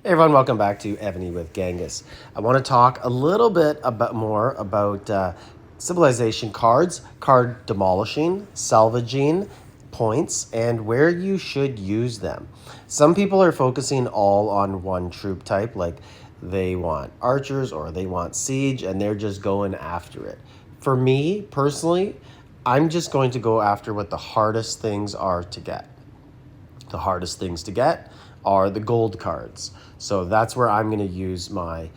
Hey everyone, welcome back to Evony with Genghis. I want to talk a little bit more about civilization cards, card demolishing, salvaging points, and where you should use them. Some people are focusing all on one troop type, like they want archers or they want siege, and they're just going after it. For me personally, I'm just going to go after what the hardest things are to get. The hardest things to get are the gold cards. So that's where I'm going to use my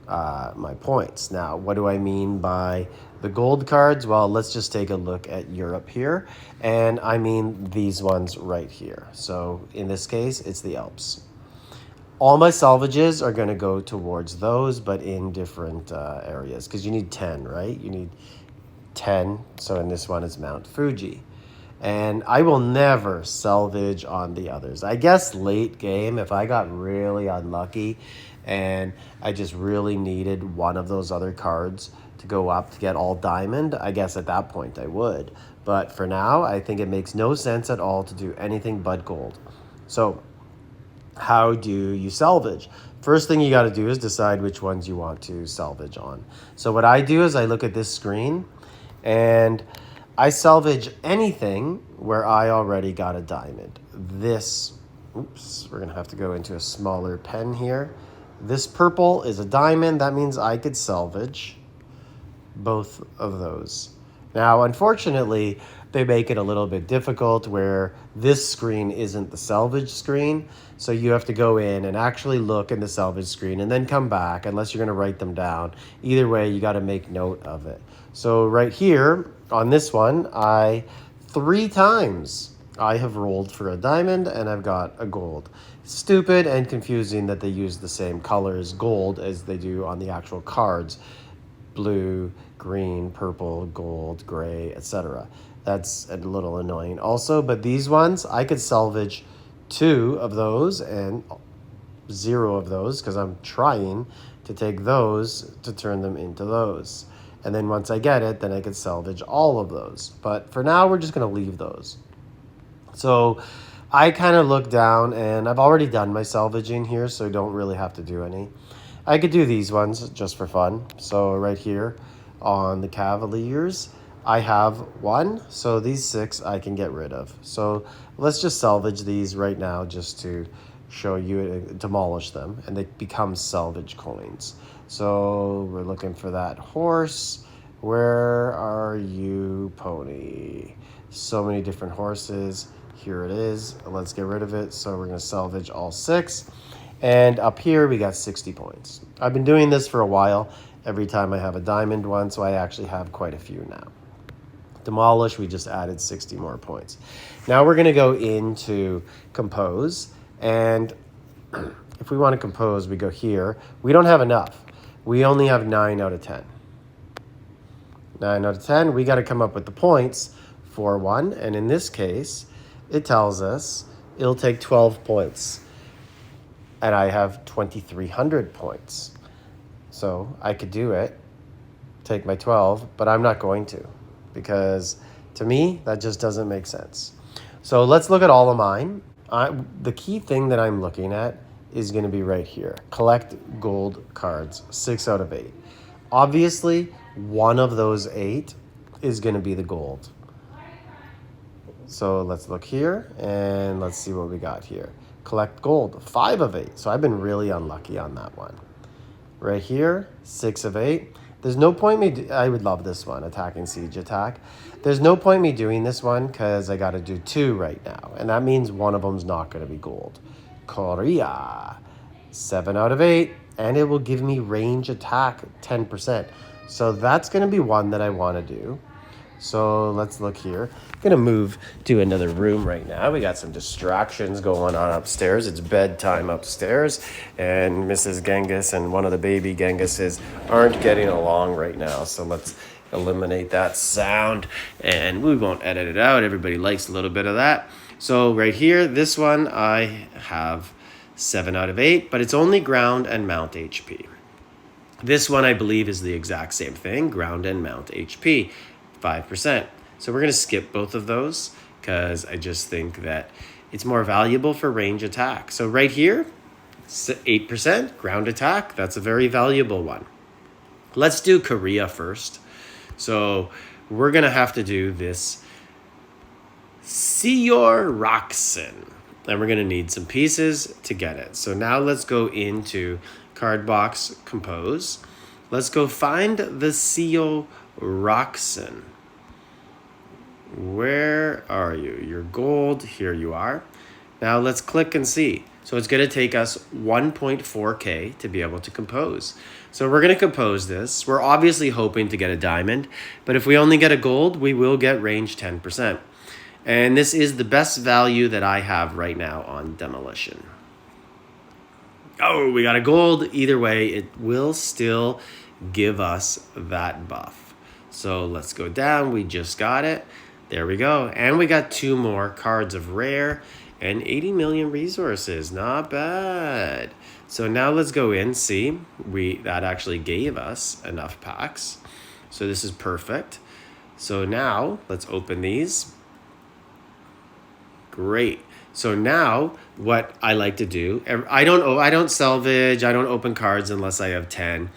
my points. Now, what do I mean by the gold cards? Well, let's just take a look at Europe here. And I mean these ones right here. So in this case, it's the Alps. All my salvages are going to go towards those, but in different areas, because you need 10, right? You need 10. So in this one, it's Mount Fuji. And I will never salvage on the others. I guess late game, if I got really unlucky and I just really needed one of those other cards to go up to get all diamond, I guess at that point I would. But for now, I think it makes no sense at all to do anything but gold. So how do you salvage? First thing you got to do is decide which ones you want to salvage on. So what I do is I look at this screen and I salvage anything where I already got a diamond. This, oops, we're gonna have to go into a smaller pen here. This purple is a diamond. That means I could salvage both of those. Now, unfortunately, they make it a little bit difficult where this screen isn't the salvage screen. So you have to go in and actually look in the salvage screen and then come back unless you're going to write them down. Either way, you got to make note of it. So right here on this one, 3 times I have rolled for a diamond and I've got a gold. Stupid and confusing that they use the same colors gold as they do on the actual cards. Blue, green, purple, gold, gray, etc. That's a little annoying also, but these ones, I could salvage 2 of those and 0 of those because I'm trying to take those to turn them into those. And then once I get it, then I could salvage all of those. But for now, we're just going to leave those. So I kind of look down, and I've already done my salvaging here, so I don't really have to do any. I could do these ones just for fun. So right here on the Cavaliers, I have 1. So these 6 I can get rid of. So let's just salvage these right now just to show you, demolish them, and they become salvage coins. So we're looking for that horse. Where are you, pony? So many different horses. Here it is. Let's get rid of it. So we're going to salvage all 6. And up here, we got 60 points. I've been doing this for a while. Every time I have a diamond one, so I actually have quite a few now. Demolish, we just added 60 more points. Now we're going to go into compose. And if we want to compose, we go here. We don't have enough. We only have 9 out of 10. 9 out of 10, we got to come up with the points for one. And in this case, it tells us it'll take 12 points. And I have 2,300 points. So I could do it, take my 12, but I'm not going to. Because to me, that just doesn't make sense. So let's look at all of mine. The key thing that I'm looking at is going to be right here. Collect gold cards, 6 out of 8. Obviously, one of those 8 is going to be the gold. So let's look here and let's see what we got here. Collect gold, 5 of 8. So I've been really unlucky on that one. Right here, 6 of 8. There's no point I would love this one, attacking siege attack. There's no point me doing this one because I got to do 2 right now. And that means one of them's not going to be gold. Korea, 7 out of 8. And it will give me range attack 10%. So that's going to be one that I want to do. So let's look here. I'm going to move to another room right now. We got some distractions going on upstairs. It's bedtime upstairs. And Mrs. Genghis and one of the baby Genghises aren't getting along right now. So let's eliminate that sound. And we won't edit it out. Everybody likes a little bit of that. So right here, this one, I have 7 out of 8. But it's only ground and mount HP. This one, I believe, is the exact same thing. Ground and mount HP. 5%. So we're going to skip both of those because I just think that it's more valuable for range attack. So right here, 8% ground attack. That's a very valuable one. Let's do Korea first. So we're going to have to do this Seor Roxen. And we're going to need some pieces to get it. So now let's go into Card Box Compose. Let's go find the Seor Roxen. Where are you? You're gold. Here you are. Now let's click and see. So it's going to take us 1.4K to be able to compose. So we're going to compose this. We're obviously hoping to get a diamond, but if we only get a gold, we will get range 10%. And this is the best value that I have right now on Demolition. Oh, we got a gold. Either way, it will still give us that buff. So let's go down. We just got it. There we go. And we got 2 more cards of rare and 80 million resources. Not bad. So now let's go in. See, that actually gave us enough packs. So this is perfect. So now let's open these. Great. So now what I like to do, I don't salvage, I don't open cards unless I have 10.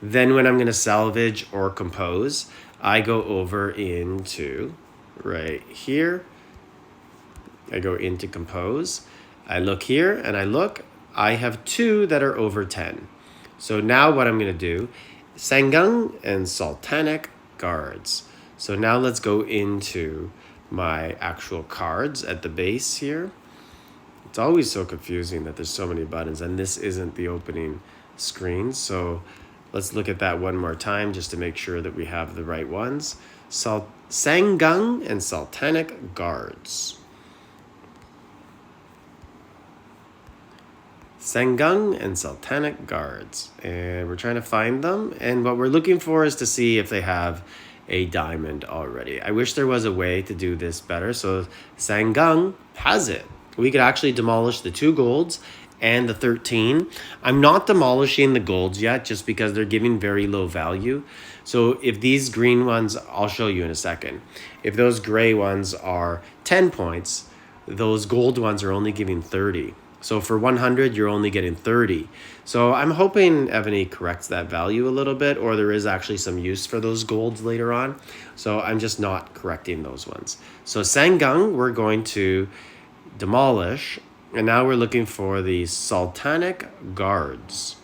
Then when I'm going to salvage or compose, I go over into right here. I go into compose. I look here and I have 2 that are over 10. So now what I'm going to do, Sangung and Sultanic guards. So now let's go into my actual cards at the base here. It's always so confusing that there's so many buttons and this isn't the opening screen. So let's look at that one more time just to make sure that we have the right ones. Sangung and Sultanic guards. Sangung and Sultanic guards. And we're trying to find them. And what we're looking for is to see if they have a diamond already. I wish there was a way to do this better. So Sangung has it. We could actually demolish the 2 golds and the 13. I'm not demolishing the golds yet just because they're giving very low value. So if these green ones, I'll show you in a second. If those gray ones are 10 points, those gold ones are only giving 30. So for 100, you're only getting 30. So I'm hoping Evony corrects that value a little bit, or there is actually some use for those golds later on. So I'm just not correcting those ones. So Sangung, we're going to demolish. And now we're looking for the Sultanic guards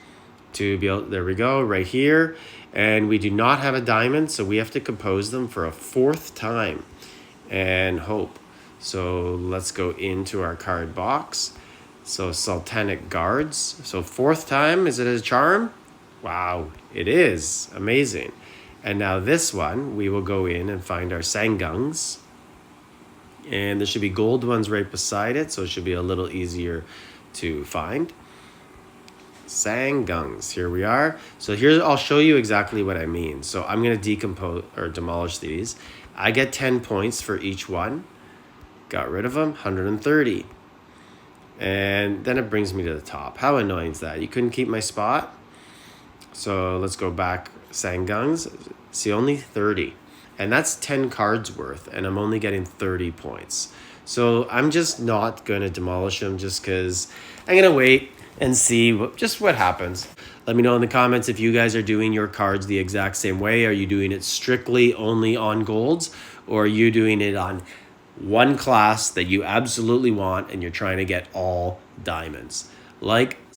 to be able, there we go, right here. And we do not have a diamond, so we have to compose them for a 4th time and hope. So let's go into our card box. So Sultanic guards. So 4th time, is it a charm? Wow, it is. Amazing. And now this one, we will go in and find our Sangungs. And there should be gold ones right beside it, so it should be a little easier to find. Sangungs, here we are. So here I'll show you exactly what I mean. So I'm going to decompose or demolish these. I get 10 points for each one. Got rid of them, 130. And then it brings me to the top. How annoying is that? You couldn't keep my spot? So let's go back. Sangungs, see, only 30. And that's 10 cards worth, and I'm only getting 30 points. So I'm just not going to demolish them just because I'm going to wait and see what happens. Let me know in the comments if you guys are doing your cards the exact same way. Are you doing it strictly only on golds, or are you doing it on one class that you absolutely want and you're trying to get all diamonds? Like,